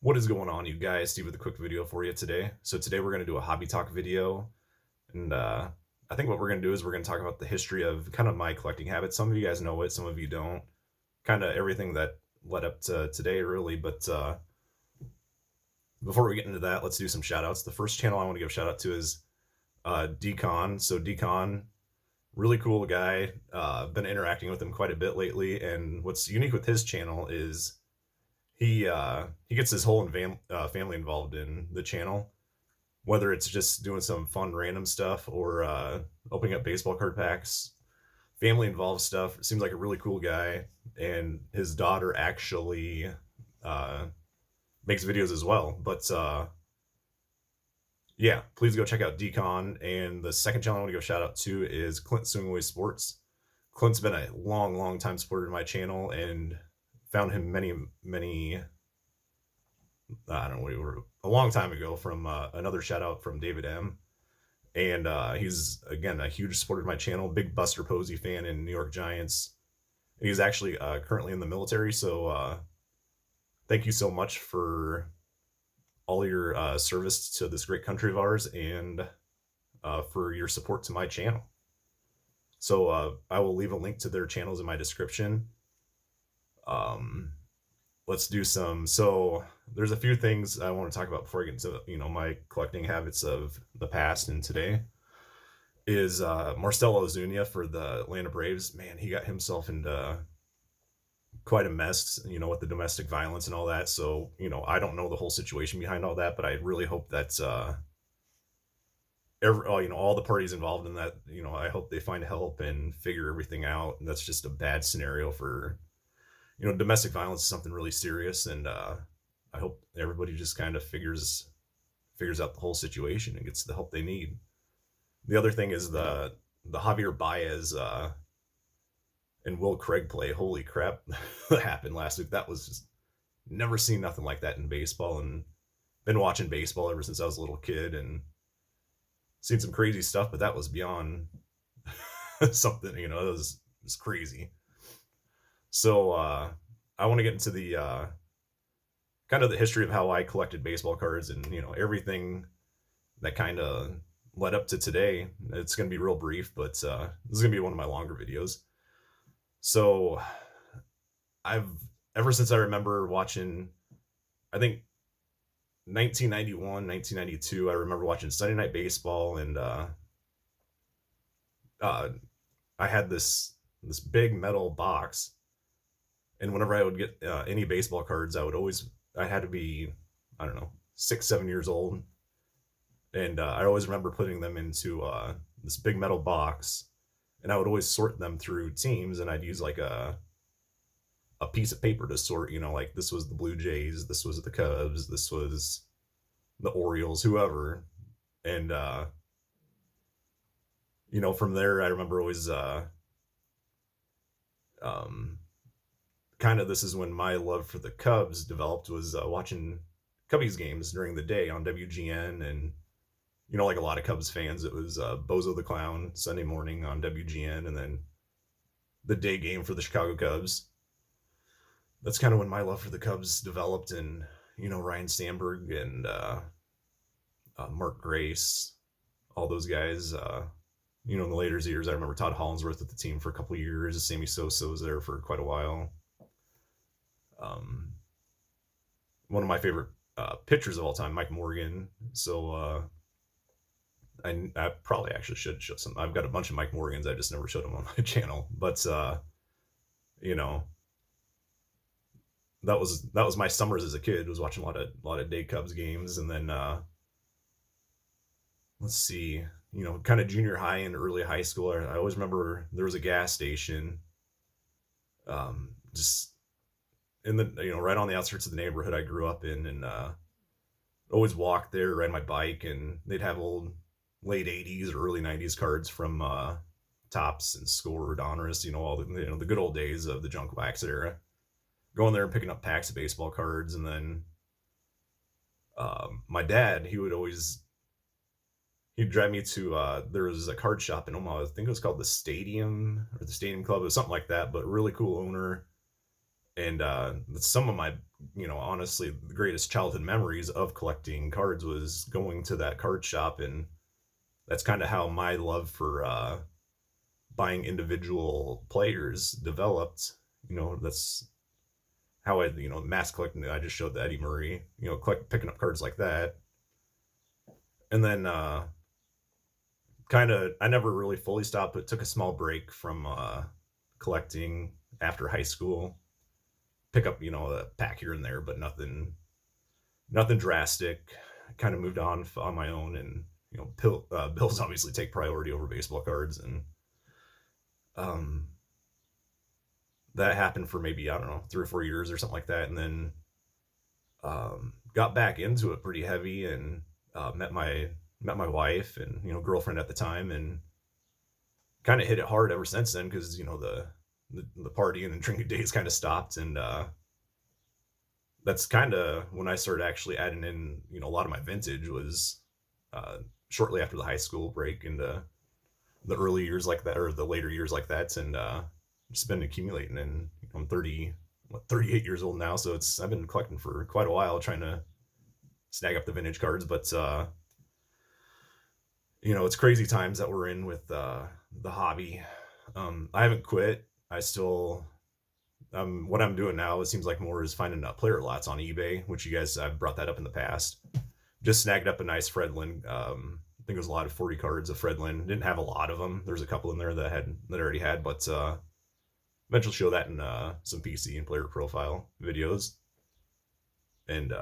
What is going on, you guys? Steve with a quick video for you today. So today we're going to do a hobby talk video, and I think what we're going to do is we're going to talk about the history of kind of my collecting habits. Some of you guys know it, some of you don't. Kind of everything that led up to today, really. But before we get into that, let's do some shout outs. The first channel I want to give a shout out to is Decon. So Decon, really cool guy. Been interacting with him quite a bit lately, and what's unique with his channel is he gets his whole family involved in the channel, whether it's just doing some fun random stuff or opening up baseball card packs. Family involved stuff. Seems like a really cool guy, and his daughter actually uh, makes videos as well. But yeah, please go check out Decon. And the second channel I want to go shout out to is Clint Swingaway Sports. Clint's been a long time supporter of my channel, and found him many I don't know, we were a long time ago from another shout out from David M. And he's, again, a huge supporter of my channel, big Buster Posey fan in New York Giants. He's actually currently in the military, so thank you so much for all your service to this great country of ours, and for your support to my channel. So I will leave a link to their channels in my description. Let's do some. So there's a few things I want to talk about before I get into my collecting habits of the past and today. Is Marcell Ozuna for the Atlanta Braves. Man, he got himself into quite a mess, with the domestic violence and all that. So, I don't know the whole situation behind all that, but I really hope that all the parties involved in that, I hope they find help and figure everything out. And that's just a bad scenario for, domestic violence is something really serious, and I hope everybody just kind of figures out the whole situation and gets the help they need. The other thing is the Javier Baez and Will Craig play. Holy crap, that happened last week. That was just, never seen nothing like that in baseball, and been watching baseball ever since I was a little kid and seen some crazy stuff, but that was beyond something, it was crazy. So I want to get into the kind of the history of how I collected baseball cards, and everything that kind of led up to today. It's going to be real brief, but this is going to be one of my longer videos. So I've, ever since I remember watching, I think 1991, 1992, I remember watching Sunday Night Baseball, and I had this big metal box, and whenever I would get any baseball cards, I had to be, I don't know, 6, 7 years old. And I always remember putting them into this big metal box, and I would always sort them through teams, and I'd use like a piece of paper to sort, like this was the Blue Jays, this was the Cubs, this was the Orioles, whoever. And, from there, I remember always, kind of, this is when my love for the Cubs developed, was watching Cubbies games during the day on WGN. And like a lot of Cubs fans, it was Bozo the Clown Sunday morning on WGN, and then the day game for the Chicago Cubs. That's kind of when my love for the Cubs developed, and Ryan Sandberg and Mark Grace, all those guys. In the later years, I remember Todd Hollinsworth with the team for a couple of years. Sammy Sosa was there for quite a while. One of my favorite pitchers of all time, Mike Morgan. So I probably actually should show some. I've got a bunch of Mike Morgans. I just never showed them on my channel. But that was my summers as a kid. Was watching a lot of day Cubs games. And then let's see, kind of junior high and early high school. I always remember there was a gas station, just in the right on the outskirts of the neighborhood I grew up in, and always walked there, ride my bike, and they'd have old late 80s or early 90s cards from Topps and Score, Donruss, all the good old days of the junk wax era. Going there and picking up packs of baseball cards. And then my dad, he'd drive me to there was a card shop in Omaha. I think it was called the Stadium or the Stadium Club. It was something like that, but really cool owner. And some of my honestly, the greatest childhood memories of collecting cards was going to that card shop, and that's kind of how my love for buying individual players developed. That's how mass collecting. I just showed the Eddie Murray, picking up cards like that. And then kind of, I never really fully stopped, but took a small break from collecting after high school. Pick up, a pack here and there, but nothing drastic. Kind of moved on my own, and bills obviously take priority over baseball cards, and um, that happened for maybe, I don't know, 3 or 4 years or something like that, and then got back into it pretty heavy, and met my wife and girlfriend at the time, and kind of hit it hard ever since then, because the partying and drinking days kind of stopped, and that's kind of when I started actually adding in a lot of my vintage was shortly after the high school break, into the early years like that, or the later years like that, and just been accumulating. And I'm 38 years old now, so I've been collecting for quite a while, trying to snag up the vintage cards. But it's crazy times that we're in with the hobby. I haven't quit. I still, what I'm doing now, it seems like more is finding player lots on eBay, which I've brought that up in the past. Just snagged up a nice Fredlin. I think it was a lot of 40 cards of Fredlin. Didn't have a lot of them. There's a couple in there that I already had, but eventually show that in some PC and player profile videos. And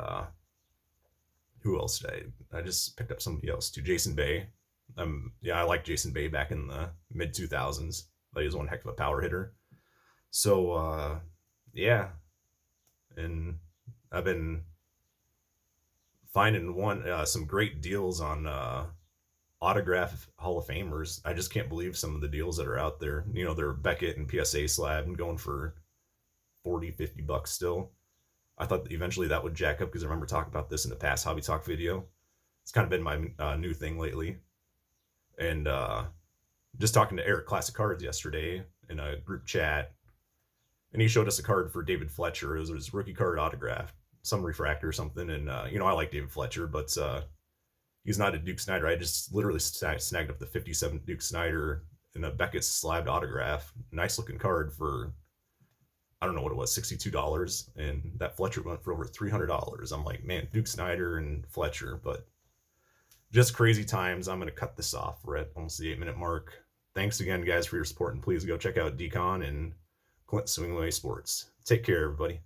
who else did I just picked up somebody else too, Jason Bay. I liked Jason Bay back in the mid 2000s. But he was one heck of a power hitter. So yeah, and I've been finding some great deals on autograph Hall of Famers. I just can't believe some of the deals that are out there. They're Beckett and PSA slab and going for $40-$50 still. I thought that eventually that would jack up, because I remember talking about this in the past Hobby Talk video. It's kind of been my new thing lately. And just talking to Eric Classic Cards yesterday in a group chat, and he showed us a card for David Fletcher. It was his rookie card autograph, some refractor or something. And I like David Fletcher, but he's not a Duke Snider. I just literally snagged up the 57 Duke Snider in a Beckett slabbed autograph. Nice looking card for, I don't know what it was, $62, and that Fletcher went for over $300. I'm like, man, Duke Snider and Fletcher. But just crazy times. I'm going to cut this off. We're at almost the 8-minute mark. Thanks again, guys, for your support, and please go check out Decon and Clint Swingway Sports. Take care, everybody.